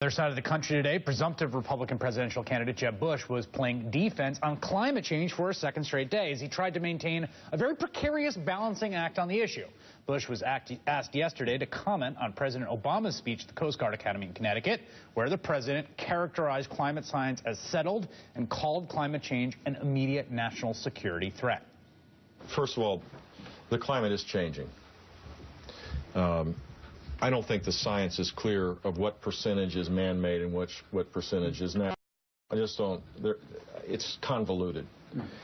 Other side of the country today, presumptive Republican presidential candidate Jeb Bush was playing defense on climate change for a second straight day as he tried to maintain a very precarious balancing act on the issue. Bush was asked yesterday to comment on President Obama's speech at the Coast Guard Academy in Connecticut, where the president characterized climate science as settled and called climate change an immediate national security threat. First of all, the climate is changing. I don't think the science is clear of what percentage is man-made and what percentage is not. I just don't. It's convoluted.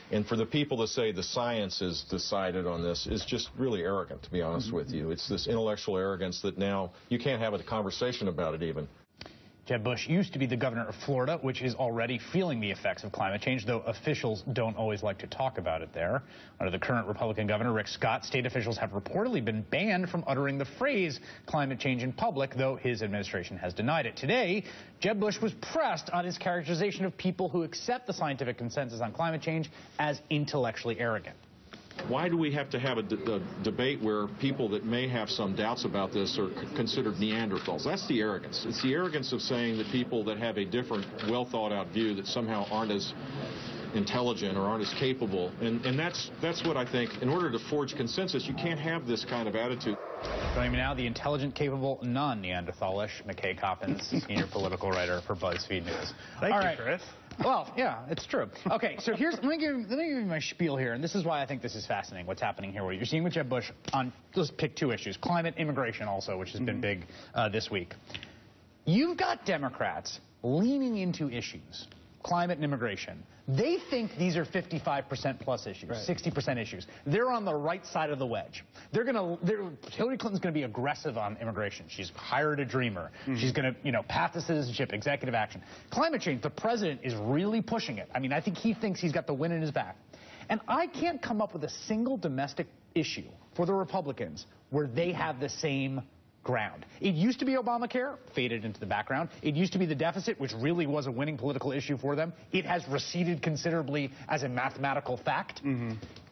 And for the people to say the science is decided on this is just really arrogant, to be honest with you. It's this intellectual arrogance that now you can't have a conversation about it even. Jeb Bush used to be the governor of Florida, which is already feeling the effects of climate change, though officials don't always like to talk about it there. Under the current Republican governor, Rick Scott, state officials have reportedly been banned from uttering the phrase climate change in public, though his administration has denied it. Today, Jeb Bush was pressed on his characterization of people who accept the scientific consensus on climate change as intellectually arrogant. Why do we have to have a debate where people that may have some doubts about this are considered Neanderthals? That's the arrogance. It's the arrogance of saying that people that have a different, well-thought-out view that somehow aren't as intelligent or aren't as capable. And that's what I think. In order to forge consensus, you can't have this kind of attitude. Joining me now, the intelligent, capable, non-Neanderthalish McKay Coppins, senior political writer for BuzzFeed News. Thank you, Chris. Well, yeah, it's true. Okay, so let me give you my spiel here, and this is why I think this is fascinating, what's happening here. What you're seeing with Jeb Bush on, let's pick two issues, climate, immigration also, which has been big this week. You've got Democrats leaning into issues, climate and immigration. They think these are 55% plus issues, 60% issues. They're on the right side of the wedge. Hillary Clinton's going to be aggressive on immigration. She's hired a dreamer. She's going to, path to citizenship, executive action. Climate change, the president is really pushing it. I mean, I think he thinks he's got the wind in his back. And I can't come up with a single domestic issue for the Republicans where they have the same ground. It used to be Obamacare, faded into the background. It used to be the deficit, which really was a winning political issue for them. It has receded considerably as a mathematical fact.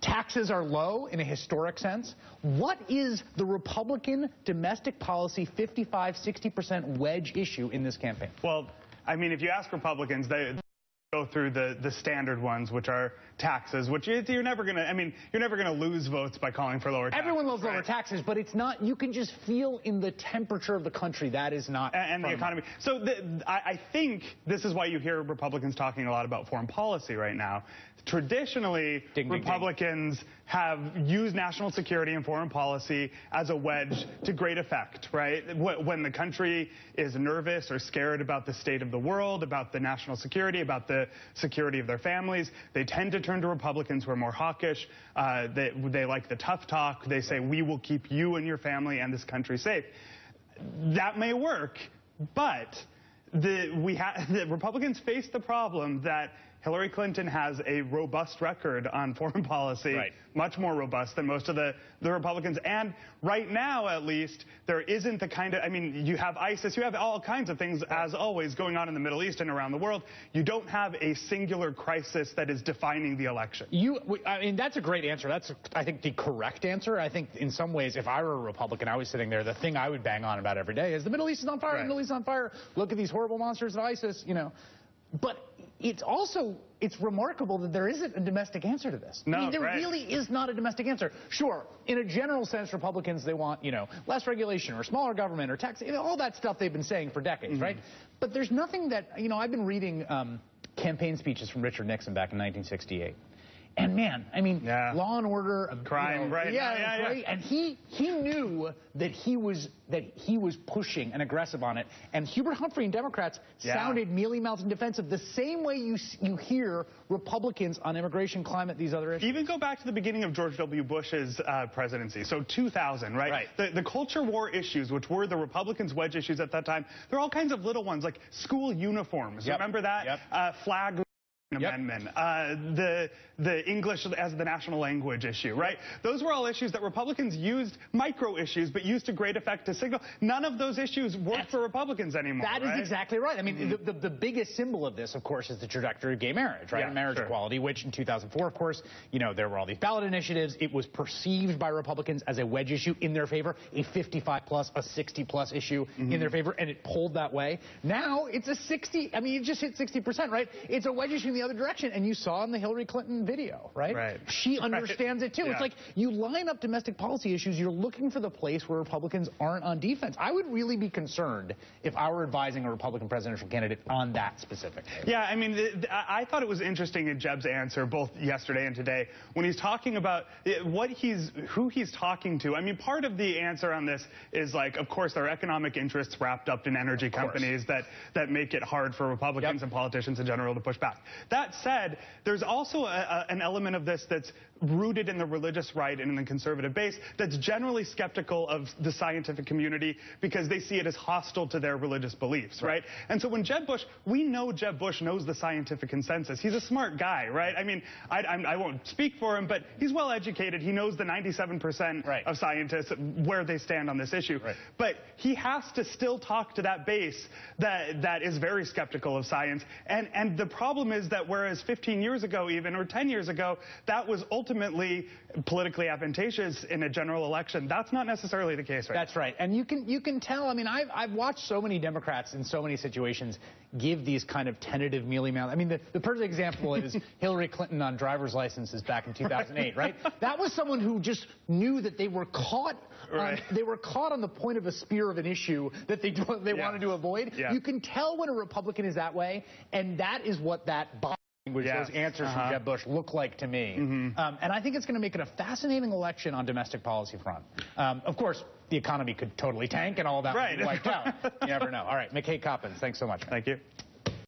Taxes are low in a historic sense. What is the Republican domestic policy 55-60% wedge issue in this campaign? Well, I mean, if you ask Republicans, they go through the standard ones, which are taxes, which you're never going to lose votes by calling for lower taxes. Everyone loves lower taxes, but it's not, you can just feel in the temperature of the country that is not. And the economy. So I think this is why you hear Republicans talking a lot about foreign policy right now. Traditionally, Republicans have used national security and foreign policy as a wedge to great effect, right? When the country is nervous or scared about the state of the world, about the national security, about the security of their families, they tend to turn to Republicans who are more hawkish. They like the tough talk. They say, we will keep you and your family and this country safe. That may work, but the Republicans face the problem that Hillary Clinton has a robust record on foreign policy, much more robust than most of the Republicans. And right now, at least, there isn't the kind of, you have ISIS, you have all kinds of things, as always, going on in the Middle East and around the world. You don't have a singular crisis that is defining the election. That's a great answer. That's, I think, the correct answer. I think in some ways, if I were a Republican, I was sitting there, the thing I would bang on about every day is the Middle East is on fire, the Middle East is on fire. Look at these horrible monsters of ISIS, But it's remarkable that there isn't a domestic answer to this. No, there really is not a domestic answer. Sure, in a general sense, Republicans, they want, less regulation or smaller government or tax, all that stuff they've been saying for decades, right? But there's nothing that, I've been reading campaign speeches from Richard Nixon back in 1968. And man, Law and Order, crime, right? Right. And he knew that he was pushing and aggressive on it. And Hubert Humphrey and Democrats sounded mealy-mouthed and defensive, the same way you hear Republicans on immigration, climate, these other issues. Even go back to the beginning of George W. Bush's presidency, so 2000, right? The culture war issues, which were the Republicans' wedge issues at that time, there are all kinds of little ones like school uniforms. Remember that? Flag Amendment, the English as the national language issue, right? Those were all issues that Republicans used, micro issues, but used to great effect to signal. None of those issues work for Republicans anymore. That is exactly right. I mean, the biggest symbol of this, of course, is the trajectory of gay marriage, right? And marriage equality, which in 2004, of course, you know, there were all these ballot initiatives. It was perceived by Republicans as a wedge issue in their favor, a 55-plus, a 60-plus issue in their favor, and it pulled that way. Now it's a 60. I mean, it just hit 60%, right? It's a wedge issue in the other direction, and you saw in the Hillary Clinton video, right? She understands it too. It's like you line up domestic policy issues, you're looking for the place where Republicans aren't on defense. I would really be concerned if I were advising a Republican presidential candidate on that specific thing. Yeah, I mean, I thought it was interesting in Jeb's answer, both yesterday and today, when he's talking about who he's talking to. I mean, part of the answer on this is, like, of course, there are economic interests wrapped up in energy companies that make it hard for Republicans and politicians in general to push back. That said, there's also an element of this that's rooted in the religious right and in the conservative base that's generally skeptical of the scientific community because they see it as hostile to their religious beliefs, right? And so when Jeb Bush, we know Jeb Bush knows the scientific consensus. He's a smart guy, right? I mean, I won't speak for him, but he's well educated. He knows the 97% of scientists, where they stand on this issue. But he has to still talk to that base that is very skeptical of science. And the problem is that whereas 15 years ago even, or 10 years ago, that was ultimately politically advantageous in a general election, that's not necessarily the case right now. That's right. And you can tell, I mean, I've watched so many Democrats in so many situations give these kind of tentative mealy-mouth. I mean, the perfect example is Hillary Clinton on driver's licenses back in 2008, right? That was someone who just knew that they were caught they were caught on the point of a spear of an issue that they wanted to avoid. You can tell when a Republican is that way, and that is what that body language, those answers from Jeb Bush look like to me. And I think it's going to make it a fascinating election on domestic policy front. Of course, the economy could totally tank and all that would be wiped out. You never know. All right, McKay, Coppins, thanks so much. Thank you.